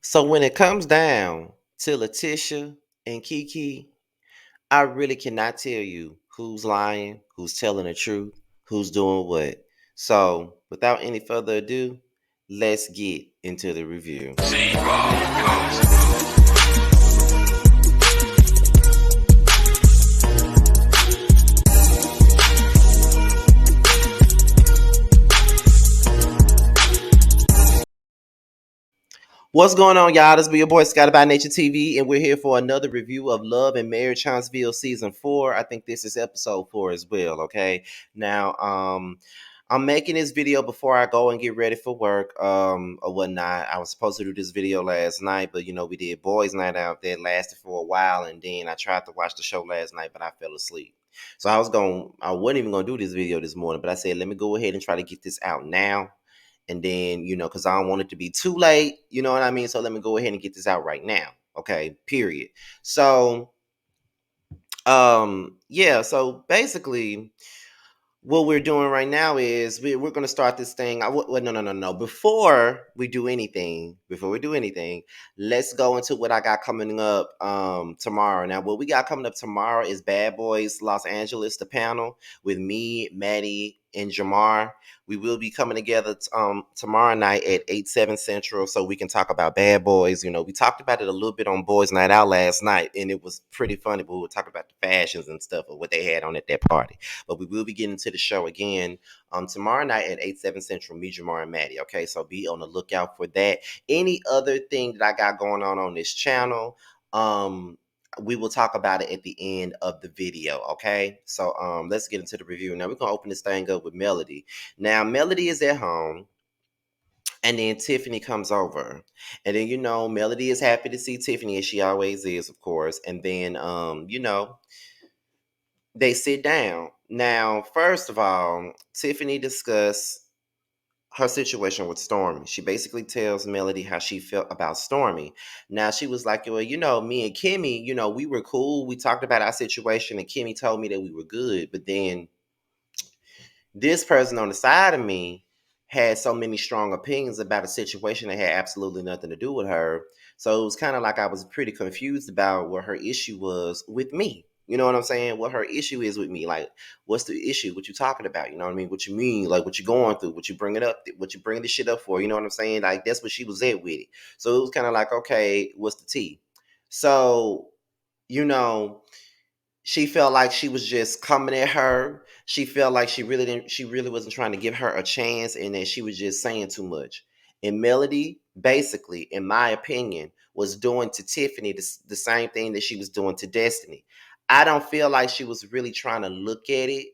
So when it comes down to Letitia and Kiki, I really cannot tell you who's lying, who's telling the truth, who's doing what. So without any further ado, let's get into the review. What's going on, y'all? This be your boy Scotty by Nature TV, and we're here for another review of Love and Marriage Huntsville Season 4. I think this is episode 4 as well, okay? Now, I'm making this video before I go and get ready for work, or whatnot. I was supposed to do this video last night, but we did boys' night out there, lasted for a while, and then I tried to watch the show last night, but I fell asleep. So I wasn't even gonna do this video this morning, but I said, let me go ahead and try to get this out now, and then because I don't want it to be too late, you know what I mean? So let me go ahead and get this out right now. Okay, period. So yeah, so basically what we're doing right now is we're going to start this thing. No. Before we do anything, let's go into what I got coming up tomorrow. Now, what we got coming up tomorrow is Bad Boys Los Angeles, the panel with me, Maddie, and Jamar. We will be coming together tomorrow night at 8/7 Central, so we can talk about Bad Boys. We talked about it a little bit on Boys Night Out last night, and it was pretty funny. But we were talking about the fashions and stuff of what they had on at that party. But we will be getting to the show again tomorrow night at 8/7 Central, me, Jamar, and Maddie. Okay, so be on the lookout for that. Any other thing that I got going on this channel, we will talk about it at the end of the video. Okay, so let's get into the review. Now we're gonna open this thing up with Melody. Now Melody is at home. And then Tiffany comes over. And then, Melody is happy to see Tiffany, as she always is, of course. And then, they sit down. Now, first of all, Tiffany discussed her situation with Stormy. She basically tells Melody how she felt about Stormy. Now, she was like, well, me and Kimmy, we were cool. We talked about our situation, and Kimmy told me that we were good. But then this person on the side of me had so many strong opinions about a situation that had absolutely nothing to do with her. So it was kind of like I was pretty confused about what her issue was with me. You know what I'm saying? What her issue is with me. Like, what's the issue? What you talking about? You know what I mean? What you mean? Like, what you going through? What you bringing up? What you bringing this shit up for? You know what I'm saying? Like, that's what she was at with it. So it was kind of like, okay, what's the tea? So, you know, she felt like she was just coming at her. She felt like she really wasn't trying to give her a chance, and that she was just saying too much. And Melody, basically, in my opinion, was doing to Tiffany the same thing that she was doing to Destiny. I don't feel like she was really trying to look at it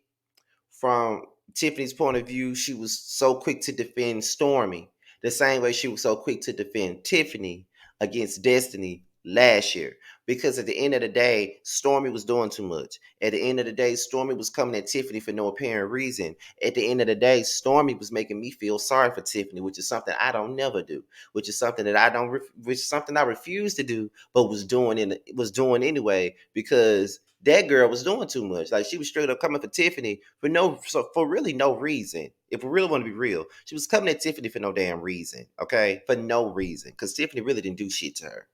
from Tiffany's point of view. She was so quick to defend Stormy the same way she was so quick to defend Tiffany against Destiny last year. Because at the end of the day, Stormy was doing too much. At the end of the day, Stormy was coming at Tiffany for no apparent reason. At the end of the day, Stormy was making me feel sorry for Tiffany, which is something I don't never do. Which is something that I don't, which is something I refuse to do, but was doing anyway, because that girl was doing too much. Like, she was straight up coming for Tiffany for really no reason. If we really want to be real, she was coming at Tiffany for no damn reason. Okay, for no reason, because Tiffany really didn't do shit to her.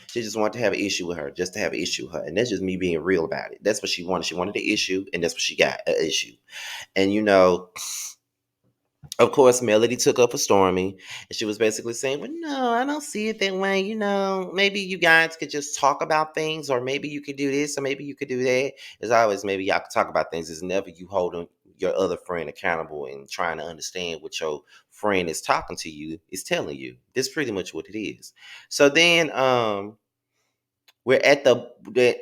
She just wanted to have an issue with her, just to have an issue with her, and that's just me being real about it. That's what she wanted. She wanted the issue, and that's what she got, an issue. And of course, Melody took up for Stormy, and she was basically saying, well, no, I don't see it that way. Maybe you guys could just talk about things, or maybe you could do this, or maybe you could do that. As always, maybe y'all could talk about things. It's never you holding your other friend accountable and trying to understand what your friend is talking to you is telling you. That's pretty much what it is. So then we're at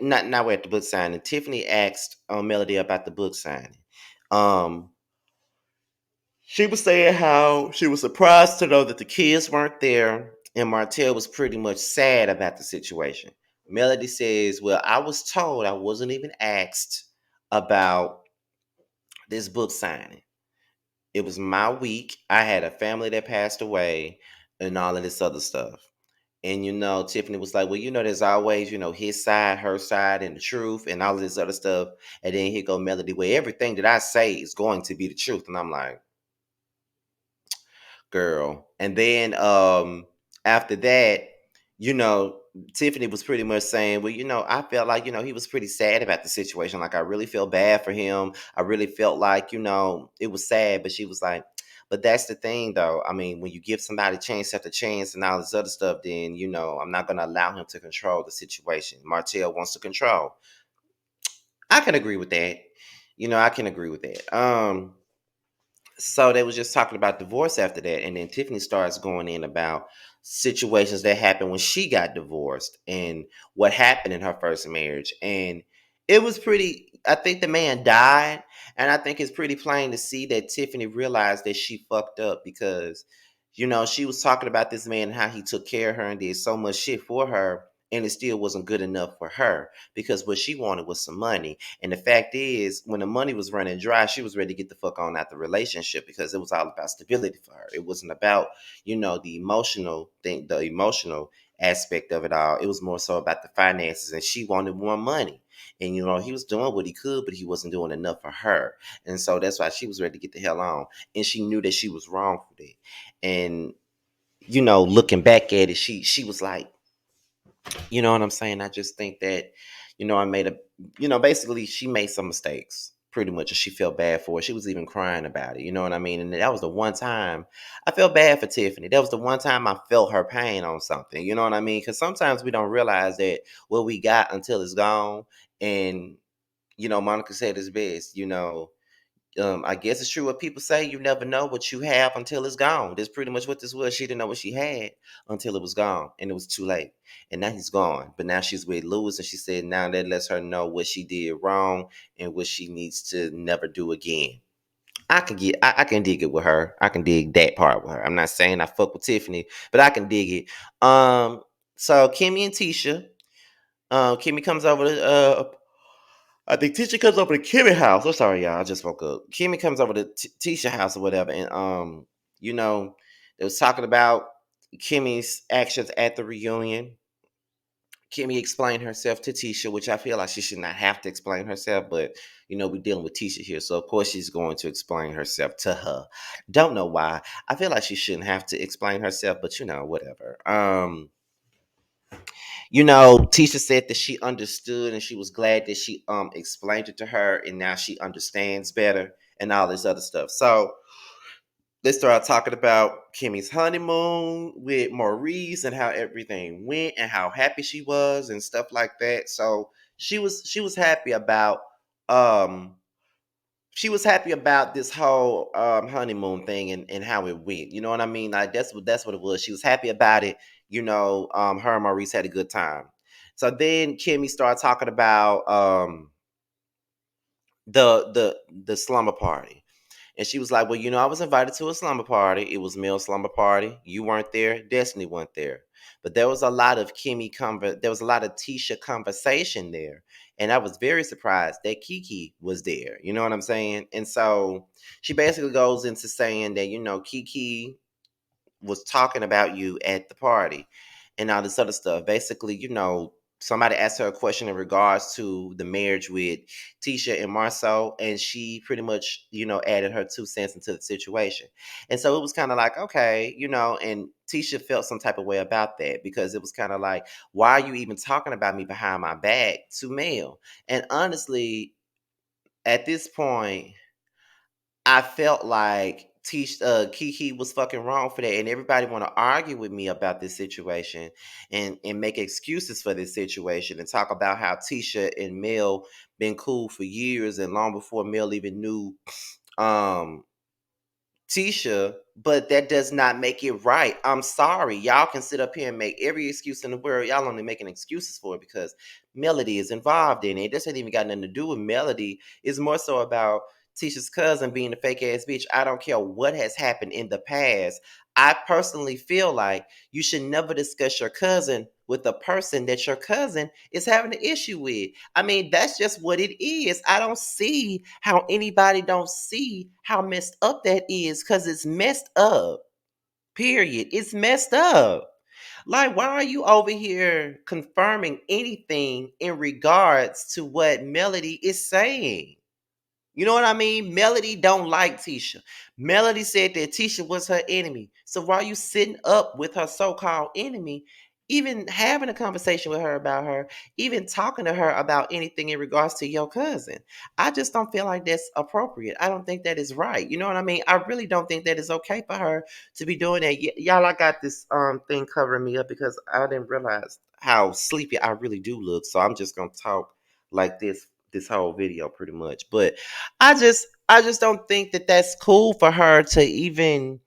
not we're at the book signing. Tiffany asked Melody about the book signing. Um she was saying how she was surprised to know that the kids weren't there, and Martell was pretty much sad about the situation. Melody says, well, I was told, I wasn't even asked about this book signing. It was my week. I had a family that passed away and all of this other stuff. And Tiffany was like, well, there's always, his side, her side, and the truth, and all of this other stuff. And then here go Melody, where everything that I say is going to be the truth. And I'm like, girl. And then after that, you know, Tiffany was pretty much saying, well, I felt like, he was pretty sad about the situation. Like, I really feel bad for him. I really felt like, it was sad. But she was like, but that's the thing, though. I mean, when you give somebody chance after chance and all this other stuff, then, I'm not going to allow him to control the situation. Martell wants to control. I can agree with that. I can agree with that. So they was just talking about divorce after that, and then Tiffany starts going in about situations that happened when she got divorced and what happened in her first marriage. And it was pretty, I think the man died, and I think it's pretty plain to see that Tiffany realized that she fucked up because she was talking about this man and how he took care of her and did so much shit for her, and it still wasn't good enough for her because what she wanted was some money. And the fact is, when the money was running dry, she was ready to get the fuck on out the relationship because it was all about stability for her. It wasn't about, the emotional thing, the emotional aspect of it all. It was more so about the finances, and she wanted more money. And he was doing what he could, but he wasn't doing enough for her. And so that's why she was ready to get the hell on. And she knew that she was wrong for that. And looking back at it, she was like, you know what I'm saying? I just think that, I made basically she made some mistakes pretty much, and she felt bad for it. She was even crying about it. You know what I mean? And that was the one time I felt bad for Tiffany. That was the one time I felt her pain on something. You know what I mean? Because sometimes we don't realize that what we got until it's gone. And, Monica said it's best, I guess it's true what people say. You never know what you have until it's gone. That's pretty much what this was. She didn't know what she had until it was gone, and it was too late. And now he's gone. But now she's with Lewis, and she said now that lets her know what she did wrong and what she needs to never do again. I can dig it with her. I can dig that part with her. I'm not saying I fuck with Tiffany, but I can dig it. So Kimmy and Tisha. Kimmy comes over to I think Tisha comes over to Kimmy's house. I'm sorry, y'all. I just woke up. Kimmy comes over to Tisha's house or whatever, and they was talking about Kimmy's actions at the reunion. Kimmy explained herself to Tisha, which I feel like she should not have to explain herself, but we're dealing with Tisha here, so of course she's going to explain herself to her. Don't know why. I feel like she shouldn't have to explain herself, but whatever. Tisha said that she understood and she was glad that she explained it to her, and now she understands better and all this other stuff. So they started talking about Kimmy's honeymoon with Maurice and how everything went and how happy she was and stuff like that. So she was happy about um this whole honeymoon thing and how it went. You know what I mean? Like that's what it was. She was happy about it. Her and Maurice had a good time. So then Kimmy started talking about the slumber party. And she was like, well, I was invited to a slumber party. It was male slumber party. You weren't there. Destiny wasn't there. But there was a lot of there was a lot of Tisha conversation there. And I was very surprised that Kiki was there. You know what I'm saying? And so she basically goes into saying that, Kiki was talking about you at the party and all this other stuff. Basically, somebody asked her a question in regards to the marriage with Tisha and Marceau, and she pretty much, added her 2 cents into the situation. And so it was kind of like, okay, and Tisha felt some type of way about that because it was kind of like, why are you even talking about me behind my back to Mel? And honestly, at this point, I felt like Kiki was fucking wrong for that, and everybody want to argue with me about this situation and make excuses for this situation and talk about how Tisha and Mel been cool for years and long before Mel even knew um Tisha, but that does not make it right. I'm sorry. Y'all can sit up here and make every excuse in the world. Y'all only making excuses for it because Melody is involved in it. This ain't even got nothing to do with Melody. It's more so about Tisha's cousin being a fake ass bitch. I don't care what has happened in the past. I personally feel like you should never discuss your cousin with a person that your cousin is having an issue with. I mean, that's just what it is. I don't see how anybody don't see how messed up that is because it's messed up. Period. It's messed up. Like, why are you over here confirming anything in regards to what Melody is saying? You know what I mean? Melody don't like Tisha. Melody said that Tisha was her enemy. So why are you sitting up with her so-called enemy even having a conversation with her about her, even talking to her about anything in regards to your cousin. I just don't feel like that's appropriate. I don't think that is right. You know what I mean? I really don't think that is okay for her to be doing that. Y'all, I got this thing covering me up because I didn't realize how sleepy I really do look. So I'm just gonna talk like this whole video pretty much. But I just don't think that that's cool for her to even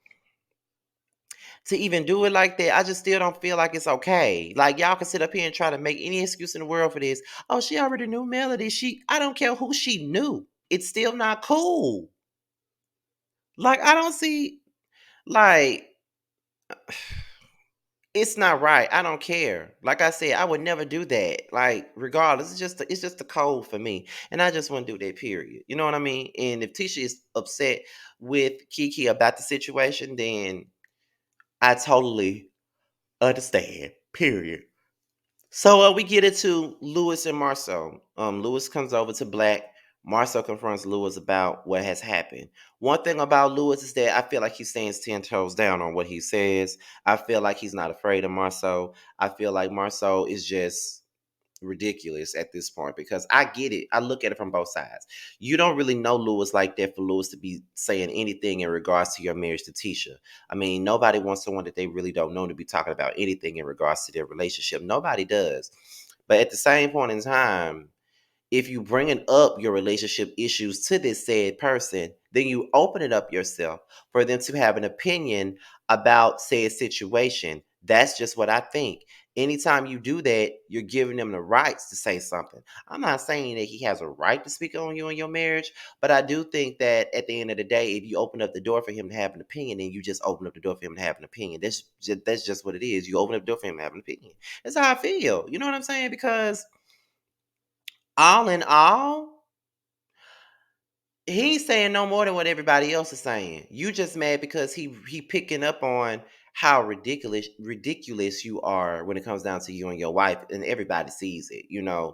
do it like that. I just still don't feel like it's okay. Like y'all can sit up here and try to make any excuse in the world for this. Oh, she already knew Melody. I don't care who she knew. It's still not cool. Like I don't see like it's not right. I don't care. Like I said, I would never do that. Like regardless, it's just a code for me, and I just wouldn't do that. Period. You know what I mean? And if Tisha is upset with Kiki about the situation, then I totally understand. Period. So we get into Lewis and Marcel. Lewis comes over to Black. Marcel confronts Lewis about what has happened. One thing about Lewis is that I feel like he stands 10 toes down on what he says. I feel like he's not afraid of Marcel. I feel like Marcel is just ridiculous at this point because I get it. I look at it from both sides. You don't really know Lewis like that for Lewis to be saying anything in regards to your marriage to Tisha. I mean, nobody wants someone that they really don't know to be talking about anything in regards to their relationship. Nobody does. But at the same point in time, if you bringing up your relationship issues to this said person, then you open it up yourself for them to have an opinion about said situation. That's just what I think. Anytime you do that, you're giving them the rights to say something. I'm not saying that he has a right to speak on you and your marriage, but I do think that at the end of the day, if you open up the door for him to have an opinion, then you just open up the door for him to have an opinion. That's just what it is. You open up the door for him to have an opinion. That's how I feel. You know what I'm saying? Because all in all, he ain't saying no more than what everybody else is saying. You just mad because he picking up on how ridiculous you are when it comes down to you and your wife, and everybody sees it,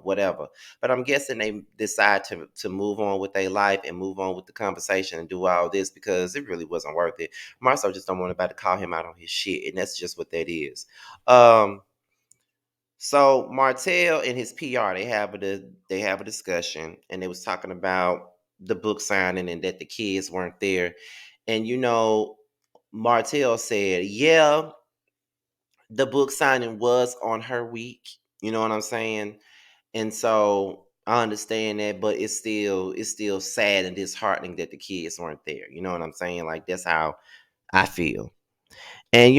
whatever. But I'm guessing they decide to move on with their life and move on with the conversation and do all this because it really wasn't worth it. Marcel just don't want anybody to call him out on his shit, and that's just what that is. So Martell and his PR, they have a discussion, and they was talking about the book signing and that the kids weren't there. And Martell said, "Yeah, the book signing was on her week." You know what I'm saying? And so I understand that, but it's still sad and disheartening that the kids weren't there. You know what I'm saying? Like that's how I feel. And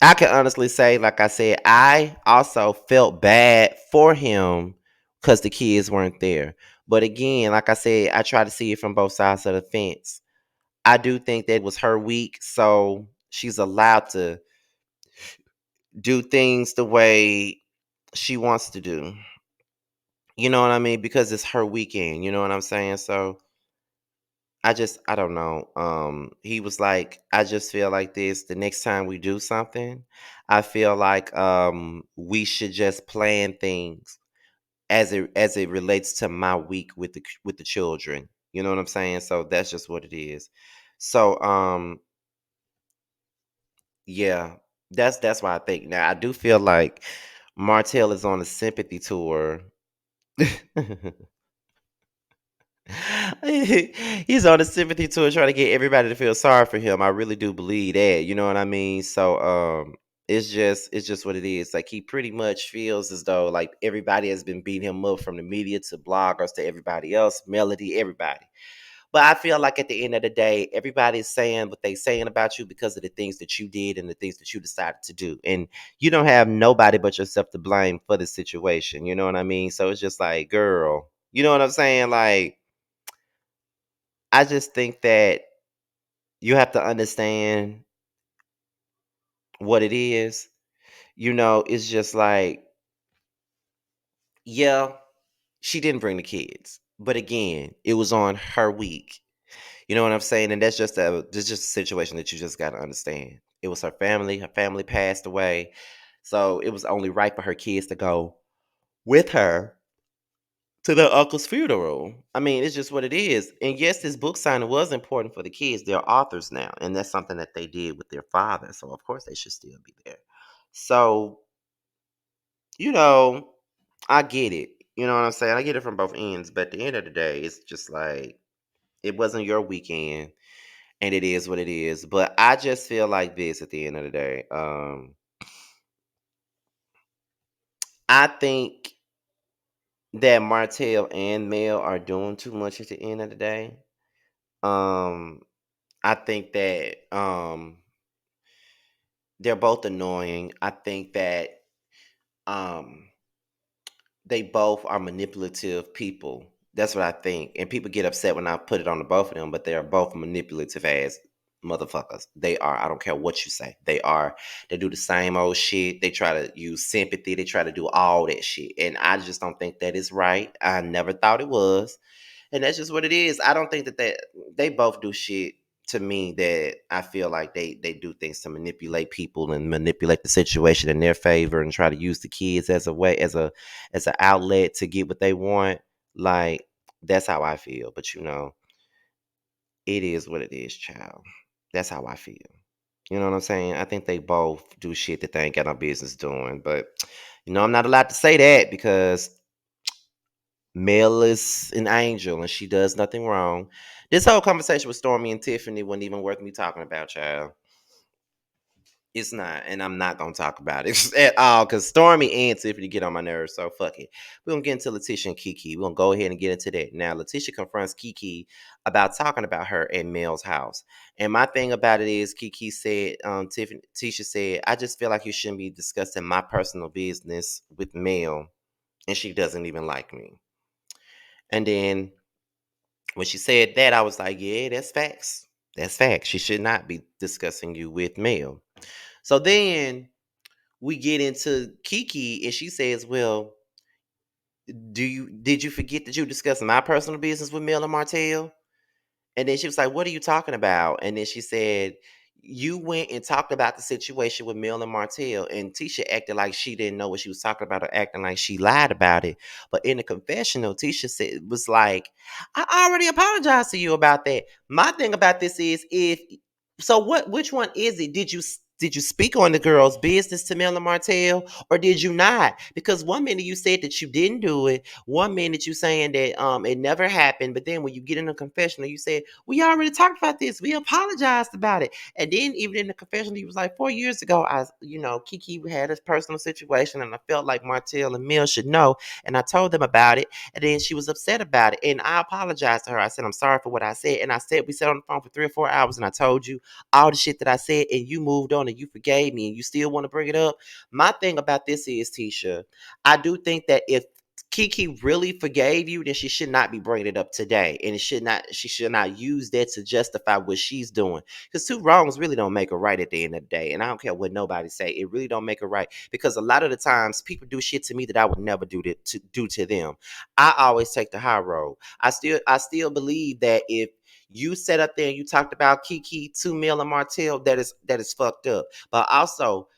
I can honestly say, like I said, I also felt bad for him because the kids weren't there. But again, like I said, I try to see it from both sides of the fence. I do think that was her week, so she's allowed to do things the way she wants to do. You know what I mean? Because it's her weekend. You know what I'm saying? So I don't know. He was like, I just feel like this. The next time we do something, I feel like we should just plan things as it relates to my week with the children. You know what I'm saying? So that's just what it is. So yeah, that's why I think. Now I do feel like Martell is on a sympathy tour. He's on a sympathy tour trying to get everybody to feel sorry for him. I really do believe that. You know what I mean? So it's just what it is. Like he pretty much feels as though like everybody has been beating him up from the media to bloggers to everybody else, Melody, everybody. But I feel like at the end of the day, everybody's saying what they saying about you because of the things that you did and the things that you decided to do. And you don't have nobody but yourself to blame for the situation. You know what I mean? So it's just like, girl, you know what I'm saying? Like I just think that you have to understand what it is. It's just like, yeah, she didn't bring the kids. But again, it was on her week. You know what I'm saying? And that's just a situation that you just gotta understand. It was her family. Her family passed away. So it was only right for her kids to go with her to their uncle's funeral. I mean, it's just what it is. And yes, this book signing was important for the kids. They're authors now, and that's something that they did with their father. So of course they should still be there. So, you know, I get it. You know what I'm saying? I get it from both ends. But at the end of the day, it's just like it wasn't your weekend, and it is what it is. But I just feel like this at the end of the day. I think that Martell and Mel are doing too much at the end of the day. Um, I think that they're both annoying. I think that um they both are manipulative people. That's what I think. And people get upset when I put it on the both of them, but they are both manipulative ass motherfuckers. They are. I don't care what you say. They are. They do the same old shit. They try to use sympathy. They try to do all that shit. And I just don't think that is right. I never thought it was. And that's just what it is. I don't think that they both do shit to me that I feel like they do things to manipulate people and manipulate the situation in their favor and try to use the kids as a way as an outlet to get what they want. Like that's how I feel. But it is what it is, child. That's how I feel. You know what I'm saying? I think they both do shit that they ain't got no business doing. But I'm not allowed to say that because Mel is an angel and she does nothing wrong. This whole conversation with Stormy and Tiffany wasn't even worth me talking about, child. It's not, and I'm not gonna talk about it at all because Stormy and Tiffany get on my nerves. So fuck it. We're gonna get into Letitia and Kiki. We're gonna go ahead and get into that. Now, Letitia confronts Kiki about talking about her at Mel's house. And my thing about it is Kiki said, Tisha said, I just feel like you shouldn't be discussing my personal business with Mel, and she doesn't even like me. And then when she said that, I was like, yeah, that's facts. That's facts. She should not be discussing you with Mel. So then we get into Kiki and she says, well, did you forget that you discussed my personal business with Mel and Martell? And then she was like, what are you talking about? And then she said, you went and talked about the situation with Mel and Martell. And Tisha acted like she didn't know what she was talking about or acting like she lied about it. But in the confessional, Tisha said was like, I already apologized to you about that. My thing about this is if so which one is it? Did you speak on the girl's business to Mel and Martell or did you not? Because one minute you said that you didn't do it, one minute you saying that it never happened, but then when you get in a confessional, you said, we already talked about this. We apologized about it. And then even in the confessional, he was like, 4 years ago, Kiki had a personal situation and I felt like Martell and Mill should know. And I told them about it. And then she was upset about it. And I apologized to her. I said, I'm sorry for what I said. And I said, we sat on the phone for 3 or 4 hours and I told you all the shit that I said and you moved on and you forgave me and you still want to bring it up. My thing about this is, Tisha, I do think that if Kiki really forgave you, then she should not be bringing it up today, and she should not use that to justify what she's doing. Because two wrongs really don't make a right at the end of the day, and I don't care what nobody say, it really don't make a right. Because a lot of the times, people do shit to me that I would never do to them. I always take the high road. I still believe that if you sat up there and you talked about Kiki, Two Mil, and Martell, that is fucked up. But also,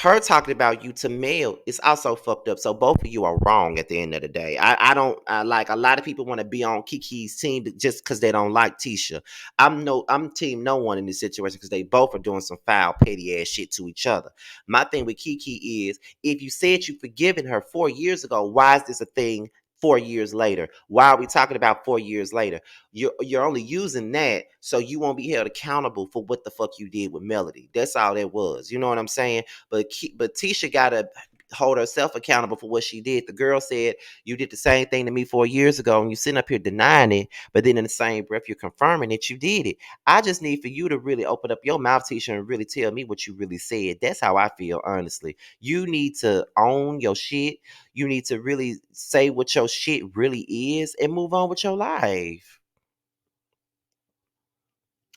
her talking about you to Mel is also fucked up. So both of you are wrong at the end of the day. I don't I, like a lot of people want to be on Kiki's team just because they don't like Tisha. I'm team no one in this situation because they both are doing some foul petty ass shit to each other. My thing with Kiki is if you said you forgiven her 4 years ago, why is this a thing 4 years later? Why are we talking about 4 years later? You're only using that so you won't be held accountable for what the fuck you did with Melody. That's all that was. You know what I'm saying? But Tisha gotta hold herself accountable for what she did. The girl said you did the same thing to me 4 years ago, and you sitting up here denying it. But then in the same breath, you're confirming that you did it. I just need for you to really open up your mouth, Tisha, and really tell me what you really said. That's how I feel, honestly. You need to own your shit. You need to really say what your shit really is and move on with your life.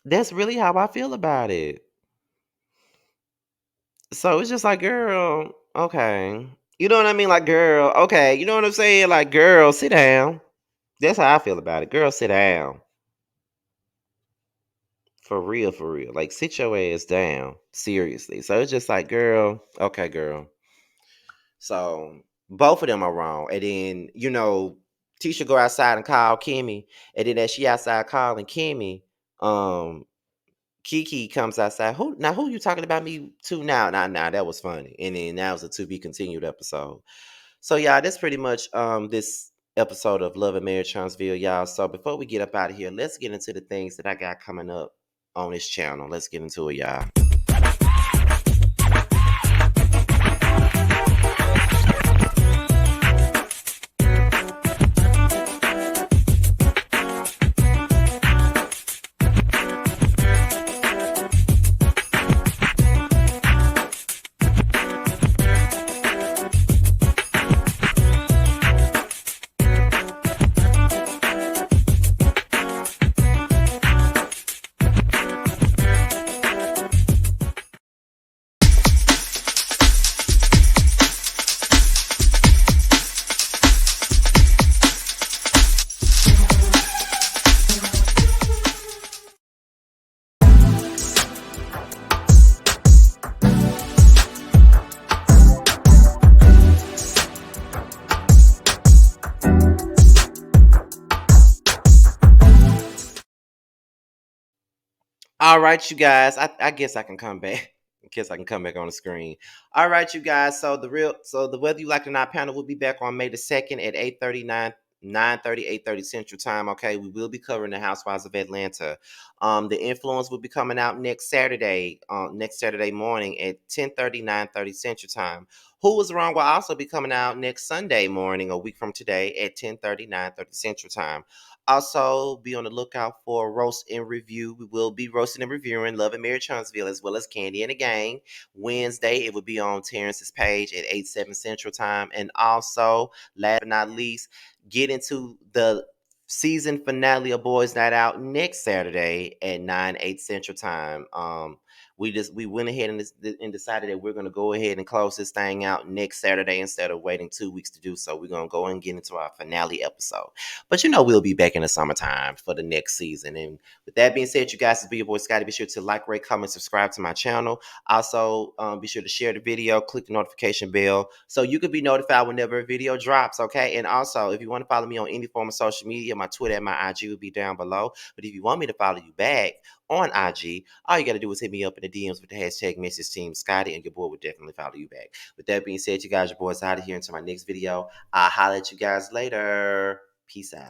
That's really how I feel about it. So it's just like, girl, okay. You know what I mean? Like, girl, okay. You know what I'm saying? Like, girl, sit down. That's how I feel about it. Girl, sit down. For real, for real. Like, sit your ass down. Seriously. So it's just like, girl, okay, girl. So both of them are wrong. And then, Tisha go outside and call Kimmy. And then as she outside calling Kimmy, um, Kiki comes outside. Who you talking about me to now? Nah, that was funny. And then that was a to be continued episode. So y'all, that's pretty much this episode of Love and Marriage Huntsville, y'all. So before we get up out of here, let's get into the things that I got coming up on this channel. Let's get into it, y'all. All right, you guys. I guess I can come back. I guess I can come back on the screen. All right, you guys. So the Whether You Like It or Not panel will be back on May the 2nd at 8:39, 9:30, 8:30 Central Time. Okay, we will be covering the Housewives of Atlanta. The Influence will be coming out next Saturday morning at 10:30, 9:30 Central Time. Who Was Wrong will also be coming out next Sunday morning, a week from today, at 10:30, 9:30 Central Time. Also, be on the lookout for Roast and Review. We will be roasting and reviewing Love and Marriage Huntsville as well as Candy and the Gang. Wednesday, it will be on Terrence's page at 8/7 Central Time. And also, last but not least, get into the season finale of Boys Night Out next Saturday at 9/8 Central Time. We went ahead and decided that we're going to go ahead and close this thing out next Saturday instead of waiting 2 weeks to do so. We're going to go and get into our finale episode. But we'll be back in the summertime for the next season. And with that being said, you guys, it's be your boy Scotty. Be sure to like, rate, comment, subscribe to my channel. Also, be sure to share the video, click the notification bell so you can be notified whenever a video drops, okay? And also, if you want to follow me on any form of social media, my Twitter and my IG will be down below. But if you want me to follow you back on IG, all you got to do is hit me up in the DMs with the hashtag Message Team Scotty, and your boy will definitely follow you back. With that being said, you guys, your boy's out of here until my next video. I'll holler at you guys later. Peace out.